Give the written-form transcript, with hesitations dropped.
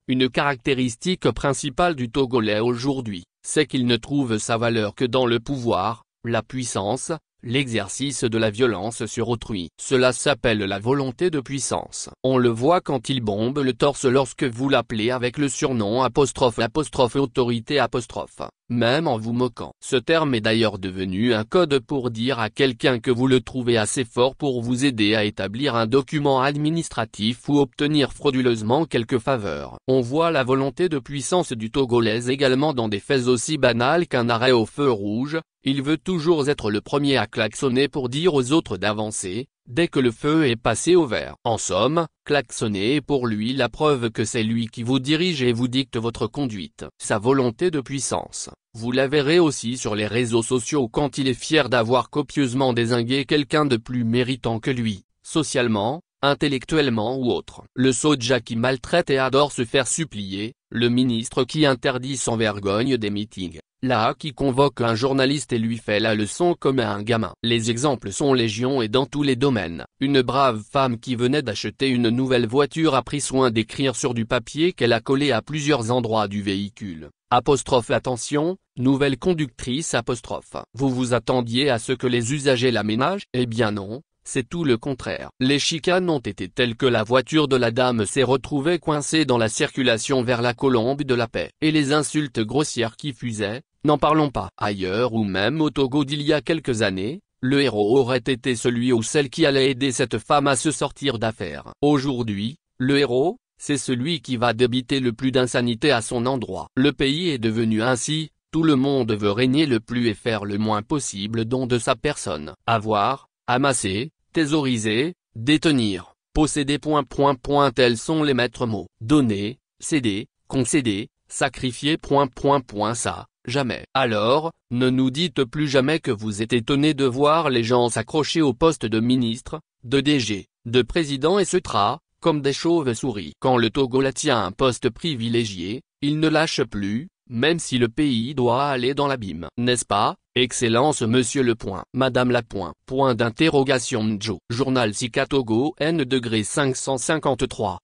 Une caractéristique principale du Togolais aujourd'hui, c'est qu'il ne trouve sa valeur que dans le pouvoir, la puissance, l'exercice de la violence sur autrui. Cela s'appelle la volonté de puissance. On le voit quand il bombe le torse lorsque vous l'appelez avec le surnom ''autorité'', même en vous moquant. Ce terme est d'ailleurs devenu un code pour dire à quelqu'un que vous le trouvez assez fort pour vous aider à établir un document administratif ou obtenir frauduleusement quelque faveur. On voit la volonté de puissance du Togolais également dans des faits aussi banals qu'un arrêt au feu rouge. Il veut toujours être le premier à klaxonner pour dire aux autres d'avancer, dès que le feu est passé au vert. En somme, klaxonner est pour lui la preuve que c'est lui qui vous dirige et vous dicte votre conduite. Sa volonté de puissance, vous la verrez aussi sur les réseaux sociaux quand il est fier d'avoir copieusement dézingué quelqu'un de plus méritant que lui, socialement, intellectuellement ou autre. Le soja qui maltraite et adore se faire supplier, le ministre qui interdit sans vergogne des meetings, là qui convoque un journaliste et lui fait la leçon comme à un gamin. Les exemples sont légion et dans tous les domaines. Une brave femme qui venait d'acheter une nouvelle voiture a pris soin d'écrire sur du papier qu'elle a collé à plusieurs endroits du véhicule. Attention, nouvelle conductrice. Vous vous attendiez à ce que les usagers l'aménagent? Eh bien non. C'est tout le contraire. Les chicanes ont été telles que la voiture de la dame s'est retrouvée coincée dans la circulation vers la Colombe de la Paix. Et les insultes grossières qui fusaient, n'en parlons pas. Ailleurs ou même au Togo d'il y a quelques années, le héros aurait été celui ou celle qui allait aider cette femme à se sortir d'affaire. Aujourd'hui, le héros, c'est celui qui va débiter le plus d'insanité à son endroit. Le pays est devenu ainsi, tout le monde veut régner le plus et faire le moins possible don de sa personne. Avoir, amasser, thésauriser, détenir, posséder. Tels sont les maîtres mots. Donner, céder, concéder, sacrifier. Ça, jamais. Alors, ne nous dites plus jamais que vous êtes étonné de voir les gens s'accrocher au poste de ministre, de DG, de président etc., comme des chauves-souris. Quand le Togo tient un poste privilégié, il ne lâche plus, même si le pays doit aller dans l'abîme. N'est-ce pas, Excellence Monsieur le point. Madame la point. Point d'interrogation. Journal Sika Togo N degré 553.